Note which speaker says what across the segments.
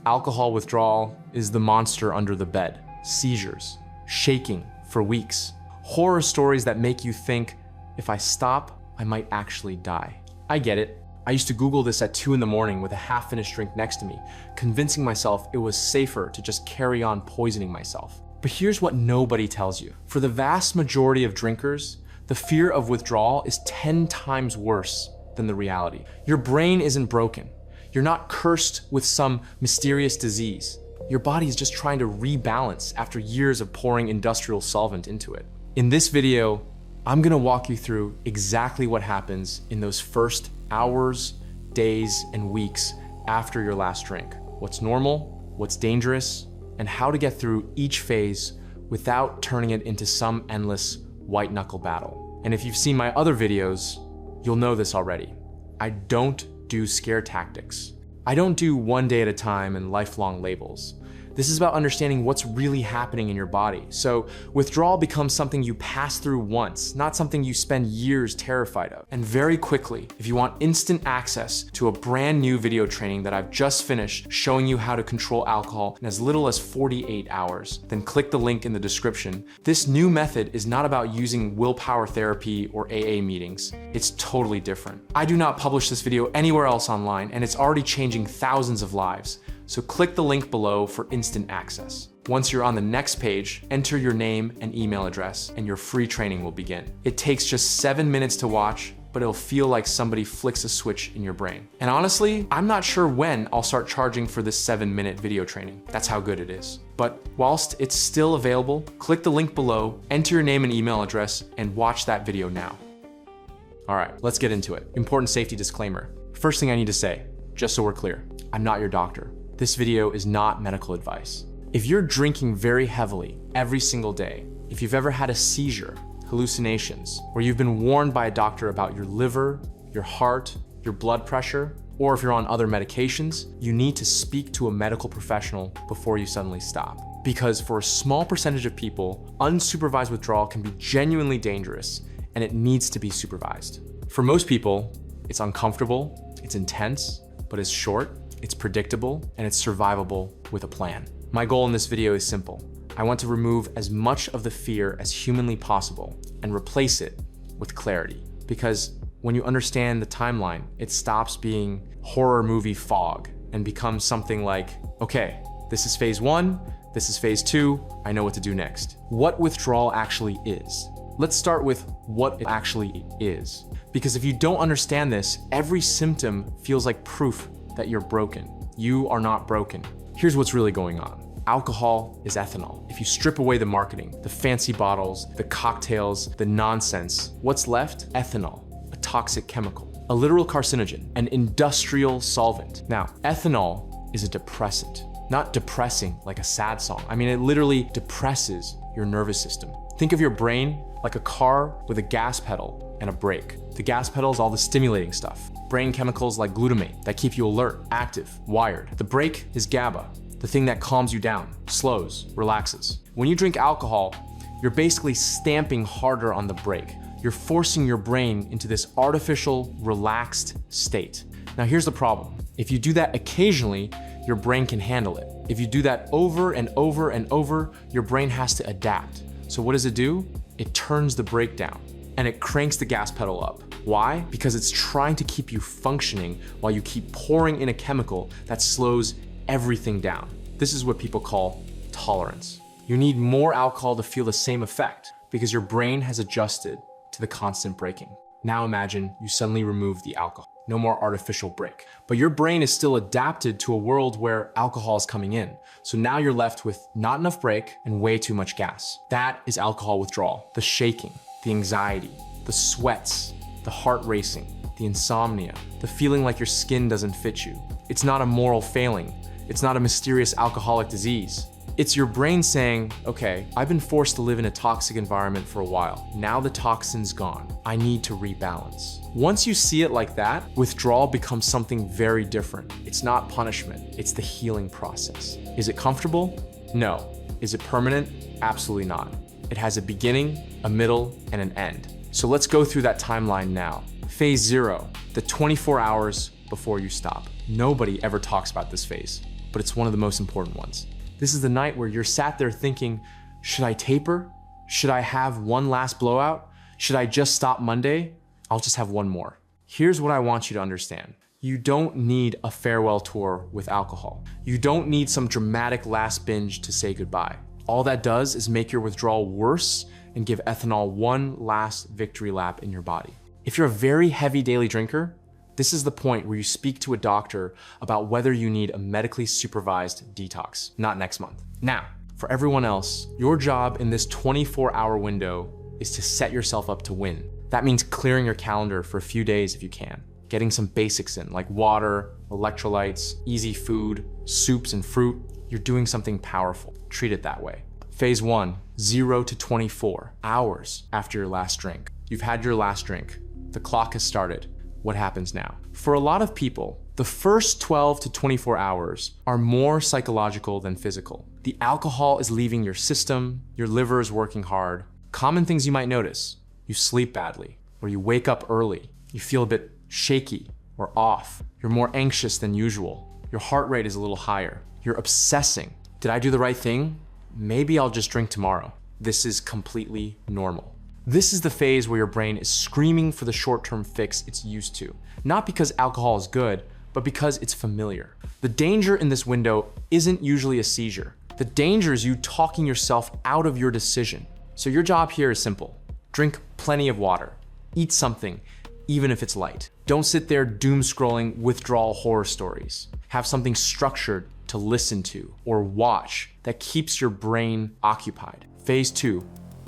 Speaker 1: Alcohol withdrawal is the monster under the bed. Seizures, shaking for weeks, horror stories that make you think, if I stop, I might actually die. I get it. I used to Google this at 2 in the morning with a half-finished drink next to me, convincing myself it was safer to just carry on poisoning myself. But here's what nobody tells you. For the vast majority of drinkers, the fear of withdrawal is 10 times worse than the reality. Your brain isn't broken. You're not cursed with some mysterious disease. Your body is just trying to rebalance after years of pouring industrial solvent into it. In this video, I'm gonna walk you through exactly what happens in those first hours, days, and weeks after your last drink. What's normal, what's dangerous, and how to get through each phase without turning it into some endless white-knuckle battle. And if you've seen my other videos, you'll know this already. I don't do scare tactics. I don't do one day at a time and lifelong labels. This is about understanding what's really happening in your body. So withdrawal becomes something you pass through once, not something you spend years terrified of. And very quickly, if you want instant access to a brand new video training that I've just finished showing you how to control alcohol in as little as 48 hours, then click the link in the description. This new method is not about using willpower therapy or AA meetings. It's totally different. I do not publish this video anywhere else online, and it's already changing thousands of lives. So click the link below for instant access. Once you're on the next page, enter your name and email address, and your free training will begin. It takes just 7 minutes to watch, but it'll feel like somebody flicks a switch in your brain. And honestly, I'm not sure when I'll start charging for this 7-minute video training. That's how good it is. But whilst it's still available, click the link below, enter your name and email address, and watch that video now. All right, let's get into it. Important safety disclaimer. First thing I need to say, just so we're clear, I'm not your doctor. This video is not medical advice. If you're drinking very heavily every single day, if you've ever had a seizure, hallucinations, or you've been warned by a doctor about your liver, your heart, your blood pressure, or if you're on other medications, you need to speak to a medical professional before you suddenly stop. Because for a small percentage of people, unsupervised withdrawal can be genuinely dangerous, and it needs to be supervised. For most people, it's uncomfortable, it's intense, but it's short, it's predictable, and it's survivable with a plan. My goal in this video is simple. I want to remove as much of the fear as humanly possible and replace it with clarity. Because when you understand the timeline, it stops being horror movie fog and becomes something like, okay, this is phase 1, this is phase 2, I know what to do next. What withdrawal actually is. Let's start with what it actually is. Because if you don't understand this, every symptom feels like proof that you're broken. You are not broken. Here's what's really going on. Alcohol is ethanol. If you strip away the marketing, the fancy bottles, the cocktails, the nonsense, what's left? Ethanol, a toxic chemical, a literal carcinogen, an industrial solvent. Now, ethanol is a depressant, not depressing like a sad song. I mean, it literally depresses your nervous system. Think of your brain like a car with a gas pedal and a brake. The gas pedal is all the stimulating stuff. Brain chemicals like glutamate that keep you alert, active, wired. The brake is GABA, the thing that calms you down, slows, relaxes. When you drink alcohol, you're basically stamping harder on the brake. You're forcing your brain into this artificial, relaxed state. Now here's the problem. If you do that occasionally, your brain can handle it. If you do that over and over and over, your brain has to adapt. So what does it do? It turns the brake down and it cranks the gas pedal up. Why? Because it's trying to keep you functioning while you keep pouring in a chemical that slows everything down. This is what people call tolerance. You need more alcohol to feel the same effect because your brain has adjusted to the constant braking. Now imagine you suddenly remove the alcohol. No more artificial brake. But your brain is still adapted to a world where alcohol is coming in. So now you're left with not enough brake and way too much gas. That is alcohol withdrawal. The shaking, the anxiety, the sweats, the heart racing, the insomnia, the feeling like your skin doesn't fit you. It's not a moral failing. It's not a mysterious alcoholic disease. It's your brain saying, okay, I've been forced to live in a toxic environment for a while. Now the toxin's gone. I need to rebalance. Once you see it like that, withdrawal becomes something very different. It's not punishment, it's the healing process. Is it comfortable? No. Is it permanent? Absolutely not. It has a beginning, a middle, and an end. So let's go through that timeline now. Phase 0, the 24 hours before you stop. Nobody ever talks about this phase, but it's one of the most important ones. This is the night where you're sat there thinking, should I taper? Should I have one last blowout? Should I just stop Monday? I'll just have one more. Here's what I want you to understand. You don't need a farewell tour with alcohol. You don't need some dramatic last binge to say goodbye. All that does is make your withdrawal worse and give ethanol one last victory lap in your body. If you're a very heavy daily drinker, this is the point where you speak to a doctor about whether you need a medically supervised detox, not next month. Now, for everyone else, your job in this 24-hour window is to set yourself up to win. That means clearing your calendar for a few days if you can, getting some basics in, like water, electrolytes, easy food, soups and fruit. You're doing something powerful. Treat it that way. Phase 1, 0 to 24 hours after your last drink. You've had your last drink. The clock has started. What happens now? For a lot of people, the first 12 to 24 hours are more psychological than physical. The alcohol is leaving your system, your liver is working hard. Common things you might notice: you sleep badly, or you wake up early, you feel a bit shaky or off, you're more anxious than usual, your heart rate is a little higher, you're obsessing. Did I do the right thing? Maybe I'll just drink tomorrow. This is completely normal. This is the phase where your brain is screaming for the short-term fix it's used to. Not because alcohol is good, but because it's familiar. The danger in this window isn't usually a seizure. The danger is you talking yourself out of your decision. So your job here is simple. Drink plenty of water. Eat something, even if it's light. Don't sit there doom scrolling withdrawal horror stories. Have something structured to listen to or watch that keeps your brain occupied. Phase 2,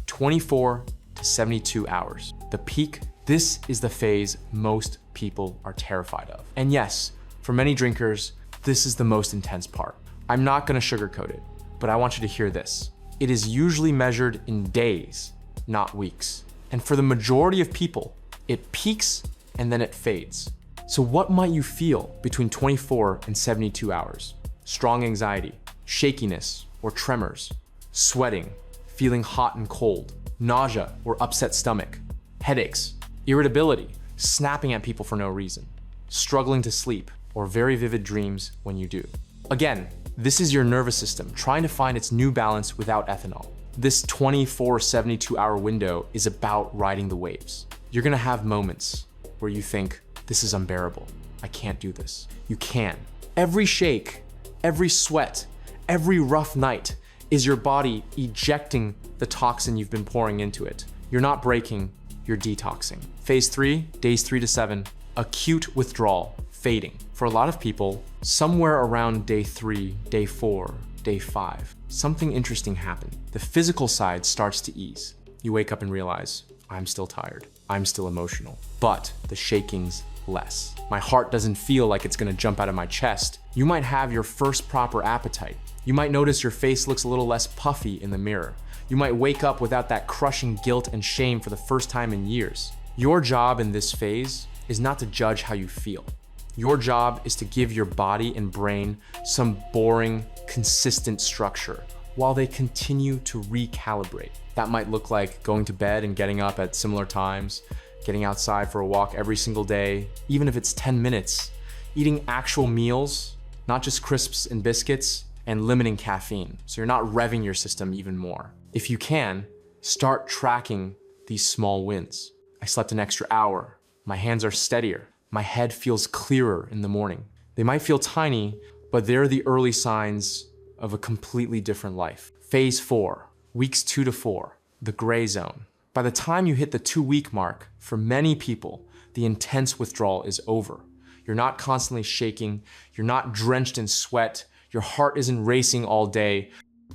Speaker 1: 24 to 72 hours. The peak, this is the phase most people are terrified of. And yes, for many drinkers, this is the most intense part. I'm not gonna sugarcoat it, but I want you to hear this. It is usually measured in days, not weeks. And for the majority of people, it peaks and then it fades. So what might you feel between 24 and 72 hours? Strong anxiety, shakiness or tremors, sweating, feeling hot and cold, nausea or upset stomach, headaches, irritability, snapping at people for no reason, struggling to sleep, or very vivid dreams when you do. Again, this is your nervous system trying to find its new balance without ethanol. This 24, 72-hour window is about riding the waves. You're gonna have moments where you think, this is unbearable. I can't do this. You can. Every shake, every sweat, every rough night is your body ejecting the toxin you've been pouring into it. You're not breaking, you're detoxing. Phase 3, days 3 to 7, acute withdrawal, fading. For a lot of people, somewhere around day 3, day 4, day 5, something interesting happened. The physical side starts to ease. You wake up and realize, I'm still tired, I'm still emotional, but the shaking's less. My heart doesn't feel like it's gonna jump out of my chest. You might have your first proper appetite. You might notice your face looks a little less puffy in the mirror. You might wake up without that crushing guilt and shame for the first time in years. Your job in this phase is not to judge how you feel. Your job is to give your body and brain some boring, consistent structure while they continue to recalibrate. That might look like going to bed and getting up at similar times, getting outside for a walk every single day, even if it's 10 minutes, eating actual meals, not just crisps and biscuits, and limiting caffeine, so you're not revving your system even more. If you can, start tracking these small wins. I slept an extra hour. My hands are steadier. My head feels clearer in the morning. They might feel tiny, but they're the early signs of a completely different life. Phase 4, weeks 2 to 4, the gray zone. By the time you hit the 2-week mark, for many people, the intense withdrawal is over. You're not constantly shaking. You're not drenched in sweat. Your heart isn't racing all day.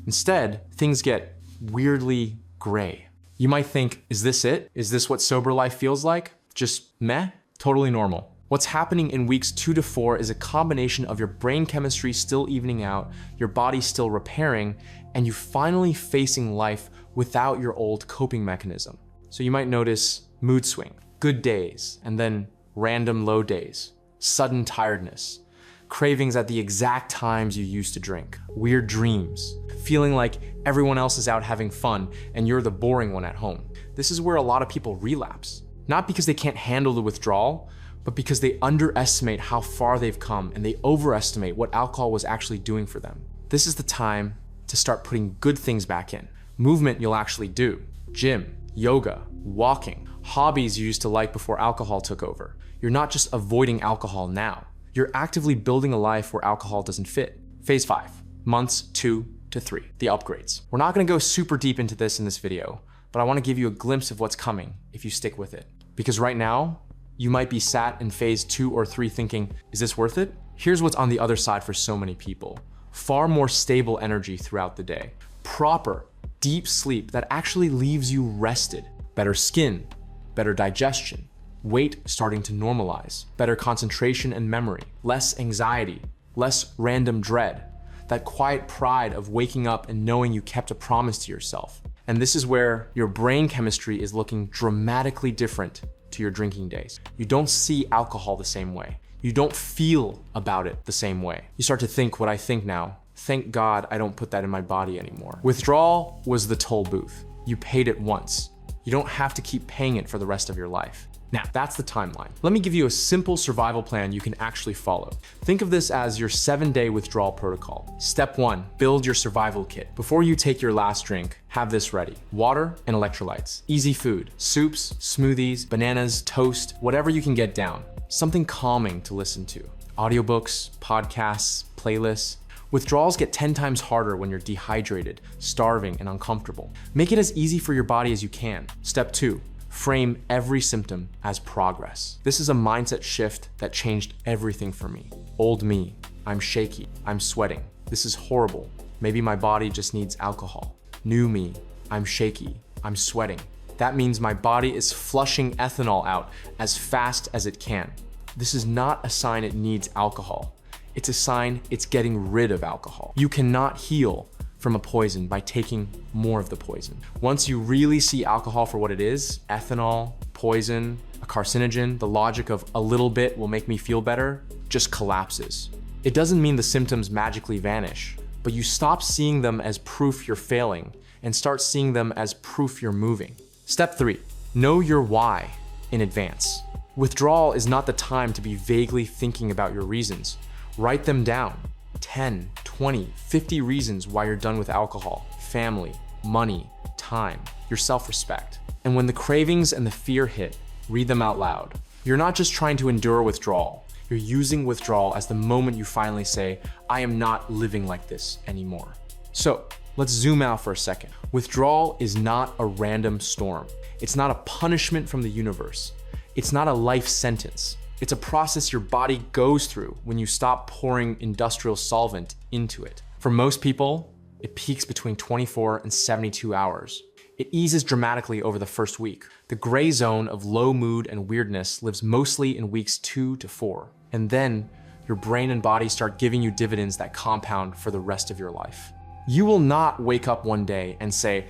Speaker 1: Instead, things get weirdly gray. You might think, is this it? Is this what sober life feels like? Just meh? Totally normal. What's happening in weeks 2 to 4 is a combination of your brain chemistry still evening out, your body still repairing, and you finally facing life without your old coping mechanism. So you might notice mood swing, good days, and then random low days, sudden tiredness, cravings at the exact times you used to drink, weird dreams, feeling like everyone else is out having fun and you're the boring one at home. This is where a lot of people relapse, not because they can't handle the withdrawal, but but because they underestimate how far they've come and they overestimate what alcohol was actually doing for them. This is the time to start putting good things back in. Movement you'll actually do. Gym, yoga, walking, hobbies you used to like before alcohol took over. You're not just avoiding alcohol now. You're actively building a life where alcohol doesn't fit. Phase 5, months 2 to 3, the upgrades. We're not gonna go super deep into this in this video, but I wanna give you a glimpse of what's coming if you stick with it. Because right now, you might be sat in phase 2 or 3 thinking, is this worth it? Here's what's on the other side for so many people. Far more stable energy throughout the day. Proper, deep sleep that actually leaves you rested. Better skin, better digestion, weight starting to normalize, better concentration and memory, less anxiety, less random dread, that quiet pride of waking up and knowing you kept a promise to yourself. And this is where your brain chemistry is looking dramatically different to your drinking days. You don't see alcohol the same way. You don't feel about it the same way. You start to think what I think now. Thank God I don't put that in my body anymore. Withdrawal was the toll booth. You paid it once. You don't have to keep paying it for the rest of your life. Now, that's the timeline. Let me give you a simple survival plan you can actually follow. Think of this as your 7-day withdrawal protocol. Step 1, build your survival kit. Before you take your last drink, have this ready. Water and electrolytes. Easy food, soups, smoothies, bananas, toast, whatever you can get down. Something calming to listen to. Audiobooks, podcasts, playlists. Withdrawals get 10 times harder when you're dehydrated, starving, and uncomfortable. Make it as easy for your body as you can. Step 2, frame every symptom as progress. This is a mindset shift that changed everything for me. Old me, I'm shaky, I'm sweating. This is horrible. Maybe my body just needs alcohol. New me, I'm shaky, I'm sweating. That means my body is flushing ethanol out as fast as it can. This is not a sign it needs alcohol. It's a sign it's getting rid of alcohol. You cannot heal from a poison by taking more of the poison. Once you really see alcohol for what it is, ethanol, poison, a carcinogen, the logic of a little bit will make me feel better just collapses. It doesn't mean the symptoms magically vanish, but you stop seeing them as proof you're failing and start seeing them as proof you're moving. Step 3, know your why in advance. Withdrawal is not the time to be vaguely thinking about your reasons. Write them down. 10, 20, 50 reasons why you're done with alcohol, family, money, time, your self-respect. And when the cravings and the fear hit, read them out loud. You're not just trying to endure withdrawal. You're using withdrawal as the moment you finally say, I am not living like this anymore. So let's zoom out for a second. Withdrawal is not a random storm. It's not a punishment from the universe. It's not a life sentence. It's a process your body goes through when you stop pouring industrial solvent into it. For most people, it peaks between 24 and 72 hours. It eases dramatically over the first week. The gray zone of low mood and weirdness lives mostly in weeks 2 to 4. And then your brain and body start giving you dividends that compound for the rest of your life. You will not wake up one day and say,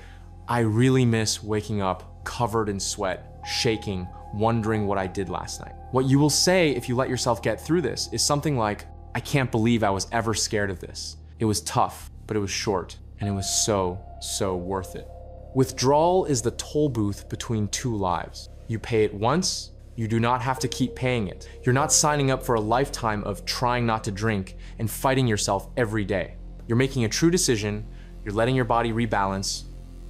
Speaker 1: I really miss waking up covered in sweat, shaking, wondering what I did last night. What you will say if you let yourself get through this is something like, I can't believe I was ever scared of this. It was tough, but it was short, and it was so worth it. Withdrawal is the toll booth between two lives. You pay it once, you do not have to keep paying it. You're not signing up for a lifetime of trying not to drink and fighting yourself every day. You're making a true decision, you're letting your body rebalance,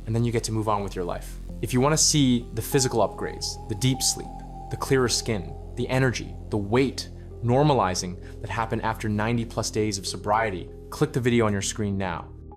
Speaker 1: and then you get to move on with your life. If you want to see the physical upgrades, the deep sleep, the clearer skin, the energy, the weight, normalizing that happen after 90+ days of sobriety, click the video on your screen now.